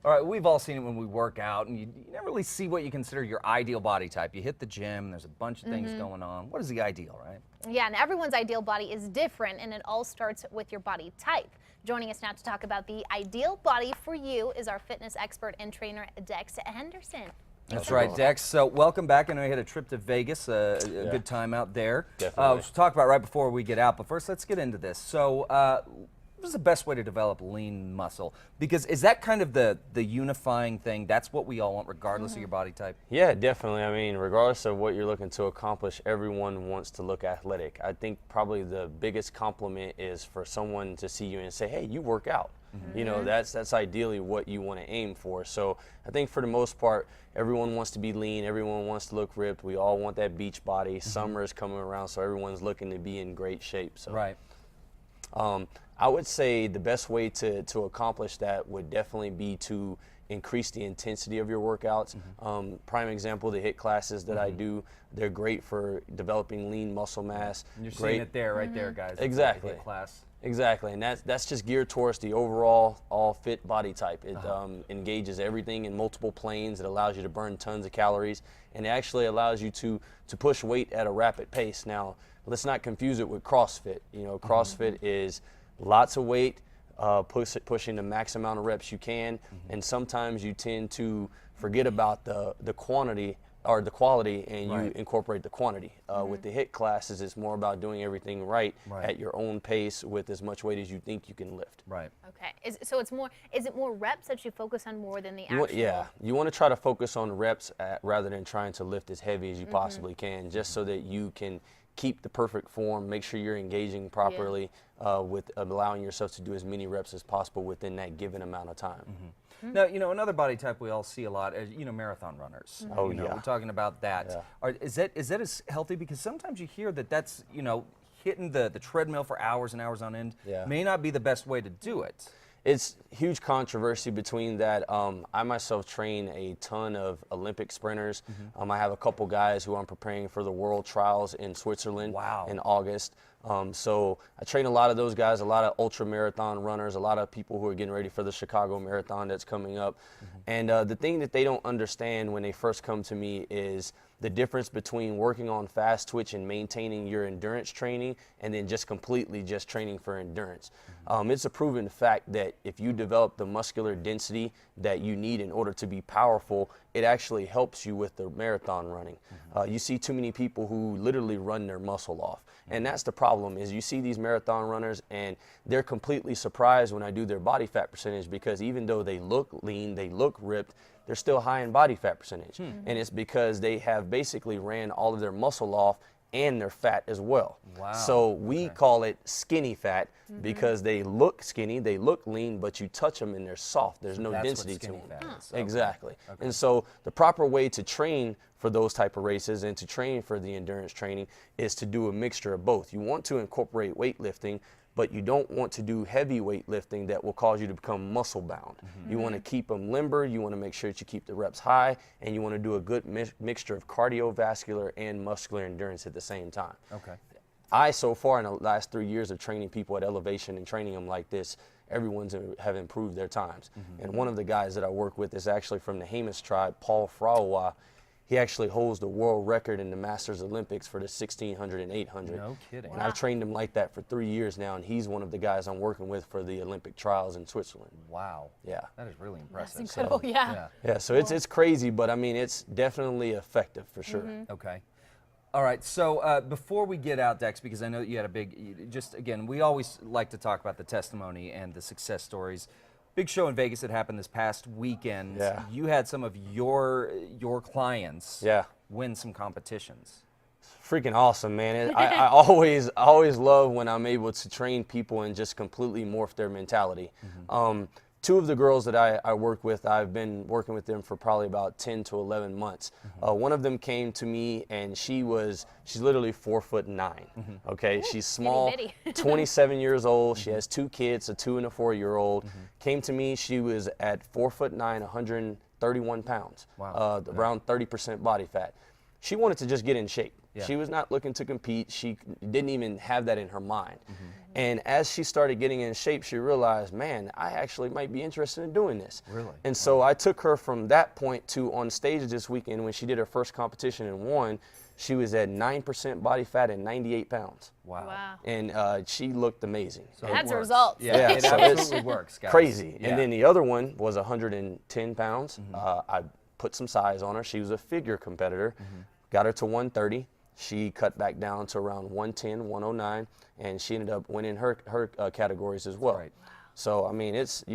All right, we've all seen it when we work out, and you never really see what you consider your ideal body type. You hit the gym, there's a bunch of things going on. What is the ideal, right? Yeah, and everyone's ideal body is different, and it all starts with your body type. Joining us now to talk about the ideal body for you is our fitness expert and trainer, Dex Henderson. That's right, Dex. So welcome back. I know you had a trip to Vegas, a good time out there. Definitely. We'll talk about right before we get out, but first let's get into this. So what is the best way to develop lean muscle? Because is that kind of the unifying thing? That's what we all want regardless of your body type? Yeah, definitely. I mean, regardless of what you're looking to accomplish, everyone wants to look athletic. I think probably the biggest compliment is for someone to see you and say, hey, you work out. You know, that's ideally what you want to aim for. So I think for the most part, everyone wants to be lean. Everyone wants to look ripped. We all want that beach body. Summer is coming around, so everyone's looking to be in great shape. So, Right. I would say the best way to accomplish that would definitely be to increase the intensity of your workouts. Prime example, the HIIT classes that I do, they're great for developing lean muscle mass. You're seeing it there, right there, guys. Exactly. HIIT class. Exactly, and that's just geared towards the overall all fit body type. It engages everything in multiple planes. It allows you to burn tons of calories, and it actually allows you to push weight at a rapid pace. Now, let's not confuse it with CrossFit. You know, CrossFit is lots of weight, pushing the max amount of reps you can, and sometimes you tend to forget about the quantity or the quality, and you incorporate the quantity. With the HIIT classes, it's more about doing everything right at your own pace with as much weight as you think you can lift. Right. Okay, is it more reps that you focus on more than the actual? You want to try to focus on reps rather than trying to lift as heavy as you possibly can, just so that you can keep the perfect form, make sure you're engaging properly with allowing yourself to do as many reps as possible within that given amount of time. Now, you know, another body type we all see a lot is, you know, marathon runners. Oh, you know, yeah. We're talking about that. Is that as healthy? Because sometimes you hear that's, you know, hitting the treadmill for hours and hours on end may not be the best way to do it. It's huge controversy between that. I myself train a ton of Olympic sprinters. I have a couple guys who I'm preparing for the world trials in Switzerland in August. So I train a lot of those guys, a lot of ultra marathon runners, a lot of people who are getting ready for the Chicago Marathon that's coming up. And the thing that they don't understand when they first come to me is the difference between working on fast twitch and maintaining your endurance training and then just completely just training for endurance. It's a proven fact that if you develop the muscular density that you need in order to be powerful, it actually helps you with the marathon running. You see too many people who literally run their muscle off. And that's the problem, is you see these marathon runners and they're completely surprised when I do their body fat percentage, because even though they look lean, they look ripped, they're still high in body fat percentage. And it's because they have basically ran all of their muscle off and their fat as well. So we call it skinny fat because they look skinny, they look lean, but you touch them and they're soft. There's no density to them. Exactly. And so the proper way to train for those type of races and to train for the endurance training is to do a mixture of both. You want to incorporate weightlifting, but you don't want to do heavy weightlifting that will cause you to become muscle bound. You want to keep them limber, you want to make sure that you keep the reps high, and you want to do a good mixture of cardiovascular and muscular endurance at the same time. So far in the last 3 years of training people at Elevation and training them like this, everyone's have improved their times. And one of the guys that I work with is actually from the Hamas tribe, Paul Frawa. He actually holds the world record in the Masters Olympics for the 1600 and 800. No kidding. And I've trained him like that for 3 years now, and he's one of the guys I'm working with for the Olympic trials in Switzerland. Wow. Yeah. That is really impressive. That's incredible, Yeah, so it's crazy, but I mean, it's definitely effective for sure. Okay. All right, so before we get out, Dex, because I know that you had a big, again, we always like to talk about the testimony and the success stories. Big show in Vegas that happened this past weekend. You had some of your clients win some competitions. Freaking awesome, man. I always love when I'm able to train people and just completely morph their mentality. Two of the girls that I work with, I've been working with them for probably about 10 to 11 months. One of them came to me and she's literally 4'9". Okay, she's small, 27 years old. She has 2 kids, a 2 and a 4-year-old. Came to me, she was at 4'9", 131 pounds, around 30% body fat. She wanted to just get in shape. She was not looking to compete. She didn't even have that in her mind. And as she started getting in shape, she realized, man, I actually might be interested in doing this. Really? And so I took her from that point to on stage this weekend when she did her first competition and won. She was at 9% body fat and 98 pounds. Wow. Wow. And she looked amazing. So That's it works. results. Yeah, Yeah, it so absolutely it's works, guys. crazy. Yeah. And then the other one was 110 pounds. I put some size on her. She was a figure competitor. Got her to 130. She cut back down to around 110, 109, and she ended up winning her categories as well. Right. So, I mean, it's,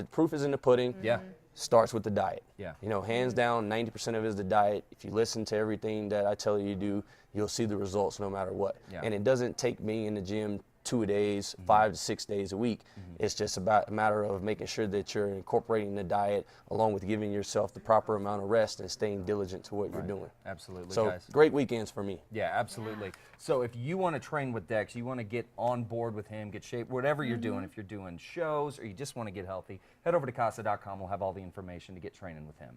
proof is in the pudding. Yeah. Starts with the diet. Yeah. Hands down, 90% of it is the diet. If you listen to everything that I tell you to do, you'll see the results no matter what. Yeah. And it doesn't take me in the gym 2 days, 5 to 6 days a week. It's just about a matter of making sure that you're incorporating the diet along with giving yourself the proper amount of rest and staying diligent to what you're doing. Absolutely, So guys. great weekends for me. Yeah, absolutely. So if you want to train with Dex, you want to get on board with him, get shape, whatever you're doing, if you're doing shows or you just want to get healthy, head over to casa.com. We'll have all the information to get training with him.